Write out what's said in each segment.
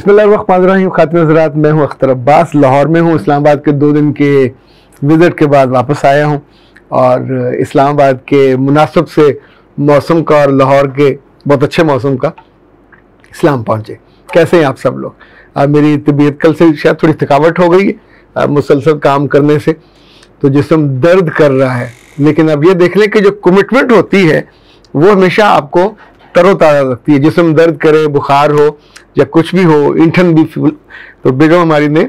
बिस्मिल्लाहिर्रहमानिर्रहीम। खातिन हज़रात, मैं हूँ अख्तर अब्बास, लाहौर में हूँ। इस्लामाबाद के 2 दिन के विज़िट के बाद वापस आया हूँ और इस्लामाबाद के मुनासिब से मौसम का और लाहौर के बहुत अच्छे मौसम का इस्लाम पहुँचे। कैसे हैं आप सब लोग? मेरी तबीयत कल से शायद थोड़ी थकावट हो गई है मुसलसल काम करने से, तो जिस्म दर्द कर रहा है। लेकिन अब ये देख लें कि जो कमिटमेंट होती है वो हमेशा आपको तरोताज़ा रखती है। जिस्म दर्द करे, बुखार हो या कुछ भी हो, ईंठन भी, तो बेगम हमारी ने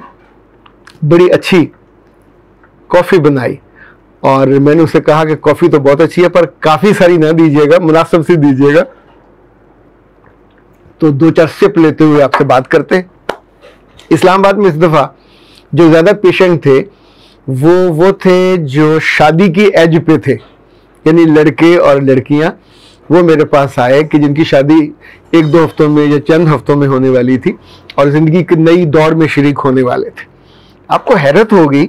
बड़ी अच्छी कॉफ़ी बनाई और मैंने उसे कहा कि कॉफ़ी तो बहुत अच्छी है पर काफ़ी सारी ना दीजिएगा, मुनासिब सी दीजिएगा। तो 2-4 सिप लेते हुए आपसे बात करते हैं। इस्लामाबाद में इस दफ़ा जो ज़्यादा पेशेंट थे वो थे जो शादी की एज पे थे, यानी लड़के और लड़कियां वो मेरे पास आए कि जिनकी शादी 1-2 हफ्तों में या चंद हफ्तों में होने वाली थी और ज़िंदगी की नई दौड़ में शरीक होने वाले थे। आपको हैरत होगी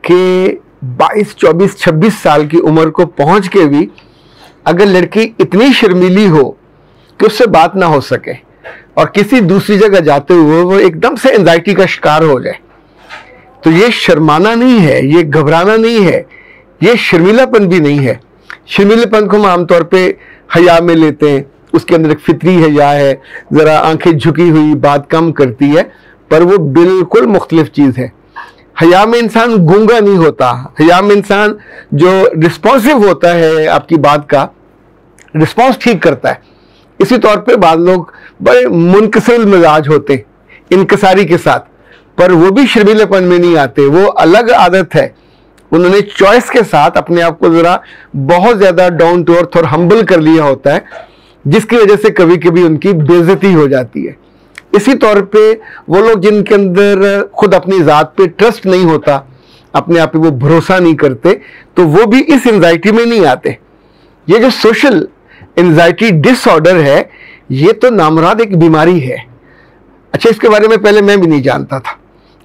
कि 22, 24, 26 साल की उम्र को पहुंच के भी अगर लड़की इतनी शर्मीली हो कि उससे बात ना हो सके और किसी दूसरी जगह जाते हुए वो एकदम से एंजाइटी का शिकार हो जाए, तो ये शर्माना नहीं है, ये घबराना नहीं है, ये शर्मीलापन भी नहीं है। शर्मीलेपन को हम आमतौर पे हया में लेते हैं, उसके अंदर एक फितरी हया है, ज़रा आंखें झुकी हुई, बात कम करती है, पर वो बिल्कुल मुख्तलिफ चीज़ है। हया में इंसान गूंगा नहीं होता, हया में इंसान जो रिस्पॉन्सिव होता है आपकी बात का रिस्पॉन्स ठीक करता है। इसी तौर पे बाद लोग बड़े मुनकसिर मिजाज होते हैं इनकसारी के साथ, पर वो भी शर्मीलेपन में नहीं आते, वो अलग आदत है। उन्होंने चॉइस के साथ अपने आप को ज़रा बहुत ज़्यादा डाउन टू अर्थ और हम्बल कर लिया होता है, जिसकी वजह से कभी कभी उनकी बेइज्जती हो जाती है। इसी तौर पे वो लोग जिनके अंदर खुद अपनी ज़ात पे ट्रस्ट नहीं होता, अपने आप पे वो भरोसा नहीं करते, तो वो भी इस एंजाइटी में नहीं आते। ये जो सोशल एंजाइटी डिसऑर्डर है, ये तो नामराद एक बीमारी है। अच्छा, इसके बारे में पहले मैं भी नहीं जानता था।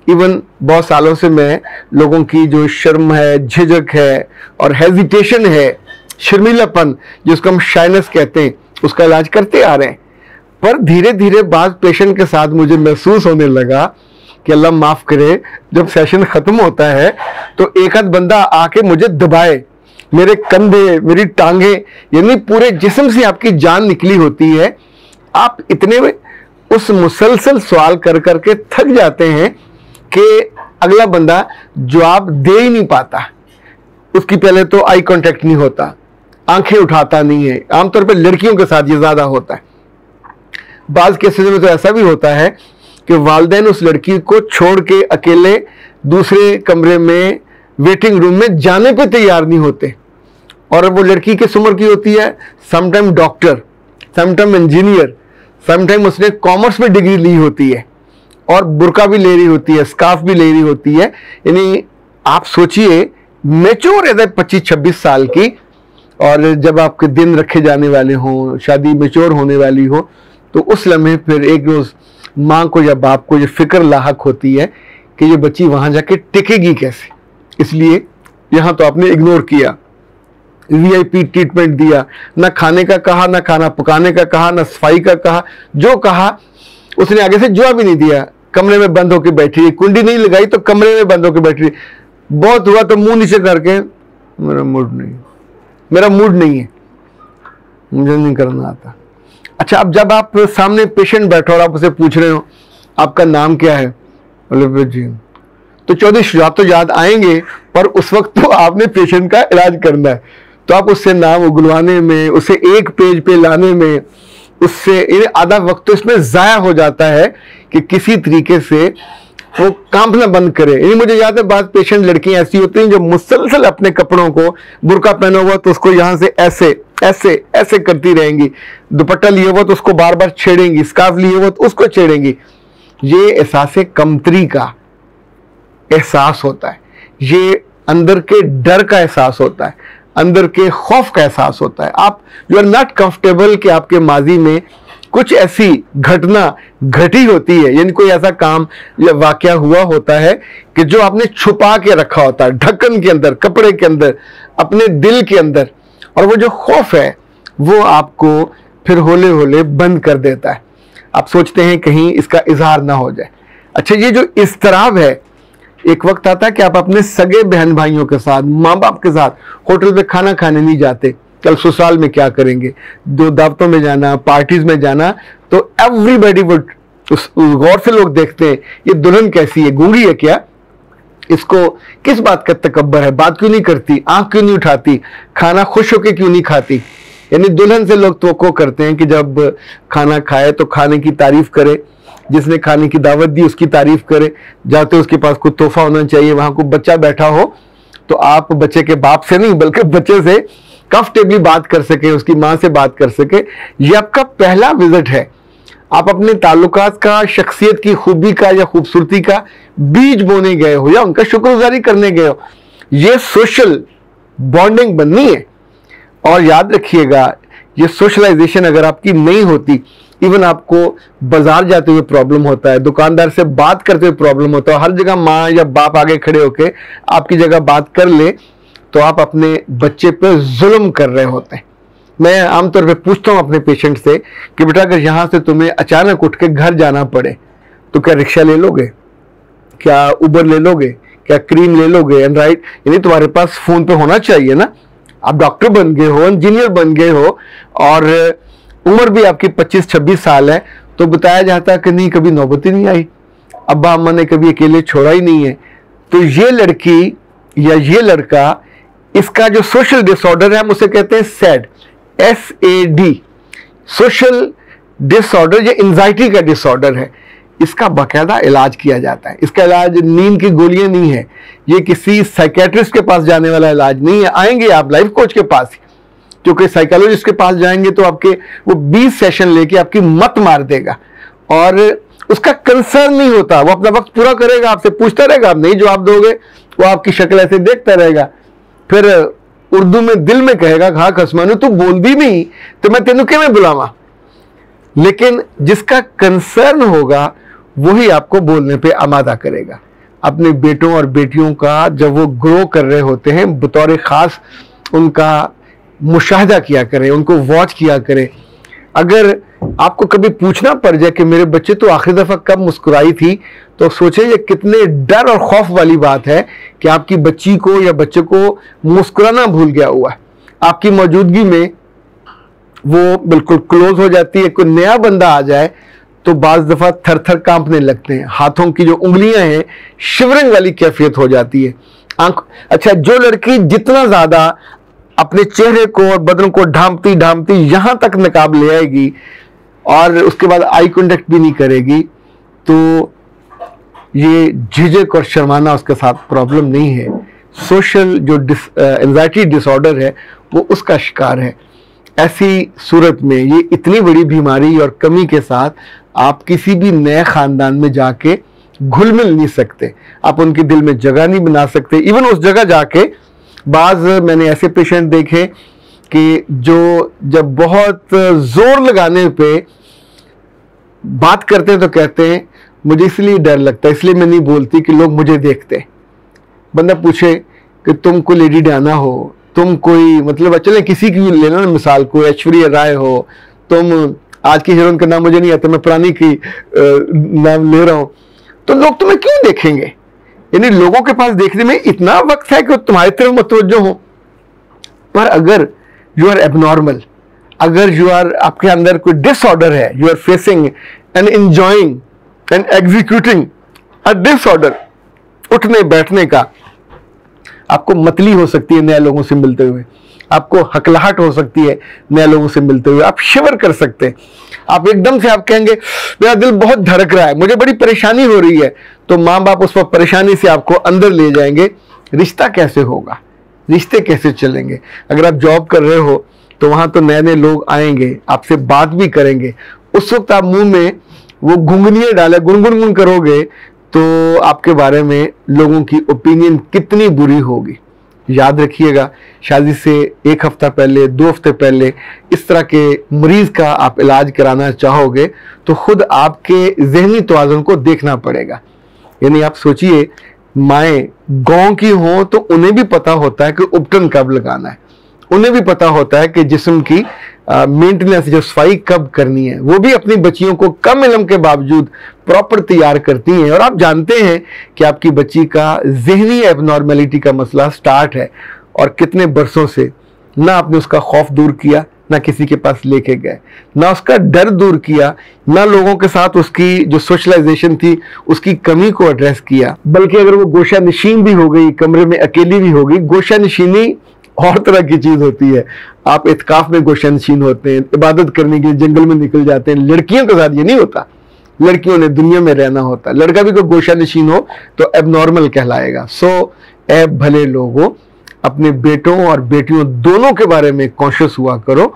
इवन बहुत सालों से मैं लोगों की जो शर्म है, झिझक है और हेजिटेशन है, शर्मीलापन जिसको हम शाइनेस कहते हैं, उसका इलाज करते आ रहे हैं। पर धीरे धीरे बाद पेशेंट के साथ मुझे महसूस होने लगा कि अल्लाह माफ़ करे, जब सेशन ख़त्म होता है तो एक आध बंदा आके मुझे दबाए, मेरे कंधे, मेरी टांगे, यानी पूरे जिस्म से आपकी जान निकली होती है। आप इतने में उस मुसलसल सवाल कर करके थक जाते हैं कि अगला बंदा जवाब दे ही नहीं पाता। उसकी पहले तो आई कांटेक्ट नहीं होता, आंखें उठाता नहीं है। आमतौर पर लड़कियों के साथ ये ज़्यादा होता है। बाज़ केसेस में तो ऐसा भी होता है कि वालिदैन उस लड़की को छोड़ के अकेले दूसरे कमरे में वेटिंग रूम में जाने पे तैयार नहीं होते। और वो लड़की किस उम्र की होती है? Sometime doctor, sometime engineer, sometime उसने कॉमर्स में डिग्री ली होती है और बुर्का भी ले रही होती है, स्कार्फ भी ले रही होती है। यानी आप सोचिए, मैच्योर है 25-26 साल की, और जब आपके दिन रखे जाने वाले हों, शादी मैच्योर होने वाली हो, तो उस लम्हे फिर एक रोज़ माँ को या बाप को ये फिक्र लाहक होती है कि ये बच्ची वहाँ जाके टिकेगी कैसे। इसलिए यहाँ तो आपने इग्नोर किया, VIP ट्रीटमेंट दिया, ना खाने का कहा, ना खाना पकाने का कहा, ना सफाई का कहा, जो कहा उसने आगे से जवाब भी नहीं दिया। कमरे में बंद होकर बैठी रही, कुंडी नहीं लगाई तो कमरे में बंद होकर बैठी रही। बहुत हुआ तो मुंह नीचे करके, मेरा मूड नहीं है, मुझे नहीं करना आता। अच्छा, अब जब आप सामने पेशेंट बैठो और आप उसे पूछ रहे हो आपका नाम क्या है, बोले जी, तो चौधरी शुजात तो याद आएंगे, पर उस वक्त तो आपने पेशेंट का इलाज करना है। तो आप उससे नाम उगलवाने में, उसे एक पेज पे लाने में, उससे आधा वक्त तो इसमें ज़ाया हो जाता है कि किसी तरीके से वो कांपना बंद करे। यानी मुझे याद है, बात पेशेंट लड़कियां ऐसी होती हैं जो मुसलसल अपने कपड़ों को, बुर्का पहना हुआ तो उसको यहाँ से ऐसे ऐसे ऐसे करती रहेंगी, दुपट्टा लिए हुआ तो उसको बार बार छेड़ेंगी, स्कार्फ लिए हुआ तो उसको छेड़ेंगी। ये एहसास कमतरी का एहसास होता है, ये अंदर के डर का एहसास होता है, अंदर के खौफ का एहसास होता है। आप यू आर नॉट कंफर्टेबल कि आपके माजी में कुछ ऐसी घटना घटी होती है, यानी कोई ऐसा काम या वाकया हुआ होता है कि जो आपने छुपा के रखा होता है, ढक्कन के अंदर, कपड़े के अंदर, अपने दिल के अंदर, और वो जो खौफ है वो आपको फिर होले होले बंद कर देता है। आप सोचते हैं कहीं इसका इजहार ना हो जाए। अच्छा, ये जो इज़्तिराब है, एक वक्त आता है कि आप अपने सगे बहन भाइयों के साथ, माँ बाप के साथ होटल पे खाना खाने नहीं जाते, कल ससुराल में क्या करेंगे, दो दावतों में जाना, पार्टीज में जाना, तो एवरीबॉडी वुड, गौर से लोग देखते हैं ये दुल्हन कैसी है, गूंगी है क्या, इसको किस बात का तकब्बर है, बात क्यों नहीं करती, आंख क्यों नहीं उठाती, खाना खुश होकर क्यों नहीं खाती। यानी दुल्हन से लोग तवक्को करते हैं कि जब खाना खाए तो खाने की तारीफ करे, जिसने खाने की दावत दी उसकी तारीफ करे, जाते उसके पास कोई तोहफा होना चाहिए, वहां कोई बच्चा बैठा हो तो आप बच्चे के बाप से नहीं बल्कि बच्चे से कंफर्टेबली बात कर सके, उसकी माँ से बात कर सके। ये आपका पहला विजिट है, आप अपने ताल्लुकात का, शख्सियत की खूबी का या खूबसूरती का बीज बोने गए हो या उनका शुक्रगुजारी करने गए हो। ये सोशल बॉन्डिंग बननी है। और याद रखिएगा, ये सोशलाइजेशन अगर आपकी नहीं होती, इवन आपको बाजार जाते हुए प्रॉब्लम होता है, दुकानदार से बात करते हुए प्रॉब्लम होता है, हर जगह माँ या बाप आगे खड़े होके आपकी जगह बात कर ले तो आप अपने बच्चे पे जुल्म कर रहे होते हैं। मैं आमतौर पे पूछता हूँ अपने पेशेंट से कि बेटा अगर यहाँ से तुम्हें अचानक उठ के घर जाना पड़े तो क्या रिक्शा ले लोगे, क्या उबर ले लोगे, क्या क्रीम ले लोगे, एंड राइट, यानी तुम्हारे पास फोन पे होना चाहिए ना। आप डॉक्टर बन गए हो, इंजीनियर बन गए हो और उम्र भी आपकी 25-26 साल है, तो बताया जाता है कि नहीं कभी नौबत ही नहीं आई, अब्बा अम्मा ने कभी अकेले छोड़ा ही नहीं है। तो ये लड़की या ये लड़का, इसका जो सोशल डिसऑर्डर है हम उसे कहते हैं सैड, SAD, सोशल डिसऑर्डर, ये एंजाइटी का डिसऑर्डर है। इसका बाकायदा इलाज किया जाता है। इसका इलाज नींद की गोलियां नहीं है, ये किसी साइकेट्रिस्ट के पास जाने वाला इलाज नहीं है। आएंगे आप लाइफ कोच के पास, क्योंकि साइकोलॉजिस्ट के पास जाएंगे तो आपके वो 20 सेशन लेके आपकी मत मार देगा और उसका कंसर्न नहीं होता, वो अपना वक्त पूरा करेगा, आपसे पूछता रहेगा, आप नहीं जवाब दोगे, वो आपकी शक्ल ऐसे देखता रहेगा, फिर उर्दू में दिल में कहेगा, हाँ खसमानू तू बोल भी नहीं तो मैं तेनू क्यों बुलावा। लेकिन जिसका कंसर्न होगा वही आपको बोलने पे आमादा करेगा। अपने बेटों और बेटियों का जब वो ग्रो कर रहे होते हैं, बतौर खास उनका मुशाहिदा किया करें, उनको वॉच किया करें। अगर आपको कभी पूछना पड़ जाए कि मेरे बच्चे तो आखिरी दफा कब मुस्कुराई थी, तो सोचे ये कितने डर और खौफ वाली बात है कि आपकी बच्ची को या बच्चे को मुस्कुराना भूल गया हुआ है। आपकी मौजूदगी में वो बिल्कुल क्लोज हो जाती है। कोई नया बंदा आ जाए तो बाज दफा थर थर कांपने लगते हैं, हाथों की जो उंगलियां हैं शिवरिंग वाली कैफियत हो जाती है। अच्छा, जो लड़की जितना ज्यादा अपने चेहरे को और बदन को ढांपती ढांपती यहां तक नकाब ले आएगी और उसके बाद आई कांटेक्ट भी नहीं करेगी, तो ये झिझक और शर्माना उसके साथ प्रॉब्लम नहीं है। सोशल जो एंजाइटी डिसऑर्डर है वो उसका शिकार है। ऐसी सूरत में ये इतनी बड़ी बीमारी और कमी के साथ आप किसी भी नए खानदान में जाके घुल मिल नहीं सकते, आप उनके दिल में जगह नहीं बना सकते। इवन उस जगह जाके बाज मैंने ऐसे पेशेंट देखे कि जो जब बहुत जोर लगाने पे बात करते हैं तो कहते हैं मुझे इसलिए डर लगता है, इसलिए मैं नहीं बोलती कि लोग मुझे देखते। बंदा पूछे कि तुम कोई लेडी डायना हो, तुम कोई मतलब चले किसी की लेना ना मिसाल, कोई ऐश्वर्या राय हो, तुम आज की हीरोइन का नाम मुझे नहीं आता, मैं पुरानी की नाम ले रहा हूं, तो लोग तुम्हें क्यों देखेंगे। यानी लोगों के पास देखने में इतना वक्त है कि तुम्हारी तरफ मुतवज्जो हो। पर अगर यू आर एबनॉर्मल, अगर यू आर, आपके अंदर कोई डिसऑर्डर है, you are facing and enjoying and executing a disorder, उठने बैठने का, आपको मतली हो सकती है नए लोगों से मिलते हुए, आपको हकलाहट हो सकती है नए लोगों से मिलते हुए, आप शिवर कर सकते हैं, आप एकदम से आप कहेंगे मेरा दिल बहुत धड़क रहा है, मुझे बड़ी परेशानी हो रही है, तो माँ बाप उस वक्त परेशानी से आपको अंदर ले जाएंगे। रिश्ता कैसे होगा, रिश्ते कैसे चलेंगे। अगर आप जॉब कर रहे हो तो वहां तो नए नए लोग आएंगे, आपसे बात भी करेंगे, उस वक्त आप मुंह में वो घुंघनियां डाले गुनगुन करोगे तो आपके बारे में लोगों की ओपिनियन कितनी बुरी होगी। याद रखिएगा, शादी से 1 हफ्ता पहले, 2 हफ्ते पहले इस तरह के मरीज का आप इलाज कराना चाहोगे तो खुद आपके जहनी तवाज़ुन को देखना पड़ेगा। यानी आप सोचिए, माएँ गांव की हों तो उन्हें भी पता होता है कि उपटन कब लगाना है, उन्हें भी पता होता है कि जिस्म की मेंटेनेंस, जो सफाई कब करनी है, वो भी अपनी बच्चियों को कम इल्म के बावजूद प्रॉपर तैयार करती हैं। और आप जानते हैं कि आपकी बच्ची का ज़हनी एबनॉर्मेलिटी का मसला स्टार्ट है और कितने बरसों से ना आपने उसका खौफ दूर किया, ना किसी के पास लेके गए, ना उसका डर दूर किया, ना लोगों के साथ उसकी जो सोशलाइजेशन थी उसकी कमी को एड्रेस किया। बल्कि अगर वो गोशा नशीन भी हो गई, कमरे में अकेली भी हो गई, गोशा नशीनी और तरह की चीज होती है। आप इत्काफ में गोशा नशीन होते हैं, इबादत करने के लिए जंगल में निकल जाते हैं। लड़कियों के साथ ये नहीं होता, लड़कियों ने दुनिया में रहना होता है। लड़का भी कोई गोशा नशीन हो तो एबनॉर्मल कहलाएगा। सो ए भले लोगों, अपने बेटों और बेटियों दोनों के बारे में कॉन्शियस हुआ करो।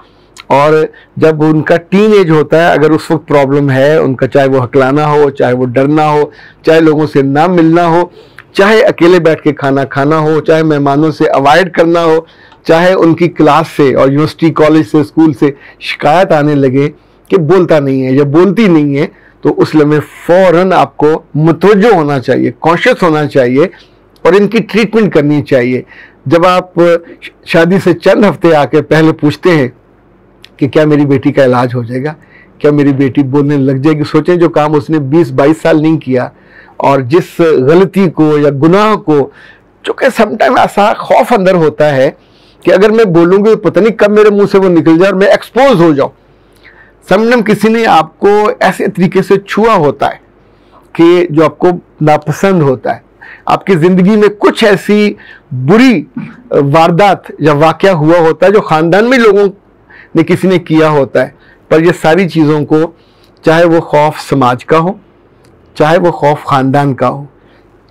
और जब उनका टीन एज होता है, अगर उस वक्त प्रॉब्लम है उनका, चाहे वो हकलाना हो, चाहे वो डरना हो, चाहे लोगों से ना मिलना हो, चाहे अकेले बैठ के खाना खाना हो, चाहे मेहमानों से अवॉइड करना हो, चाहे उनकी क्लास से और यूनिवर्सिटी, कॉलेज से, स्कूल से शिकायत आने लगे कि बोलता नहीं है या बोलती नहीं है, तो उस लम्हे फ़ौरन आपको मुतवज्जो होना चाहिए, कॉन्शियस होना चाहिए और इनकी ट्रीटमेंट करनी चाहिए। जब आप शादी से चंद हफ्ते आके पहले पूछते हैं कि क्या मेरी बेटी का इलाज हो जाएगा, क्या मेरी बेटी बोलने लग जाएगी, सोचें जो काम उसने 20-22 साल नहीं किया और जिस गलती को या गुनाह को, चूँकि समटाइम ऐसा खौफ अंदर होता है कि अगर मैं बोलूँगी तो पता नहीं कब मेरे मुंह से वो निकल जाए और मैं एक्सपोज हो जाऊँ। समटाइम किसी ने आपको ऐसे तरीके से छुआ होता है कि जो आपको नापसंद होता है, आपकी ज़िंदगी में कुछ ऐसी बुरी वारदात या वाक़या हुआ होता है जो ख़ानदान में लोगों ने किसी ने किया होता है। पर ये सारी चीज़ों को, चाहे वो खौफ समाज का हो, चाहे वो खौफ ख़ानदान का हो,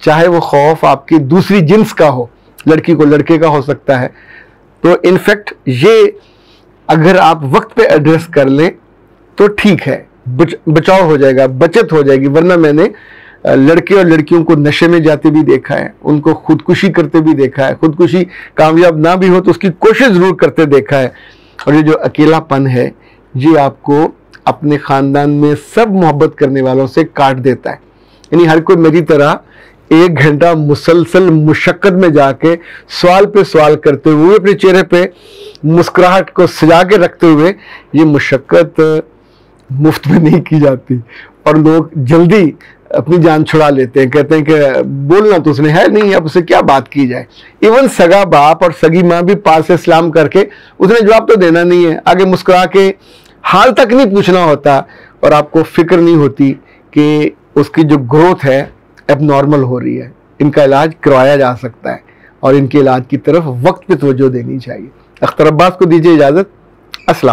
चाहे वो खौफ आपकी दूसरी जिन्स का हो, लड़की को लड़के का हो सकता है, तो इनफैक्ट ये अगर आप वक्त पे एड्रेस कर लें तो ठीक है, बचाव हो जाएगा, बचत हो जाएगी। वरना मैंने लड़के और लड़कियों को नशे में जाते भी देखा है, उनको खुदकुशी करते भी देखा है, खुदकुशी कामयाब ना भी हो तो उसकी कोशिश ज़रूर करते देखा है। और ये जो अकेलापन है, ये आपको अपने ख़ानदान में सब मोहब्बत करने वालों से काट देता है। यानी हर कोई मेरी तरह 1 घंटा मुसलसल मुशक्क़त में जाके सवाल पे सवाल करते हुए, अपने चेहरे पे मुस्कुराहट को सजा के रखते हुए, ये मुशक्क़त मुफ्त में नहीं की जाती। और लोग जल्दी अपनी जान छुड़ा लेते हैं, कहते हैं कि बोलना तो उसने है नहीं, अब उससे क्या बात की जाए। इवन सगा बाप और सगी माँ भी पास से सलाम करके उसने जवाब तो देना नहीं है, आगे मुस्कुरा के हाल तक नहीं पूछना होता, और आपको फिक्र नहीं होती कि उसकी जो ग्रोथ है एबनॉर्मल हो रही है। इनका इलाज करवाया जा सकता है और इनके इलाज की तरफ वक्त पे तवज्जो देनी चाहिए। अख्तर अब्बास को दीजिए इजाज़त। अस्सलाम।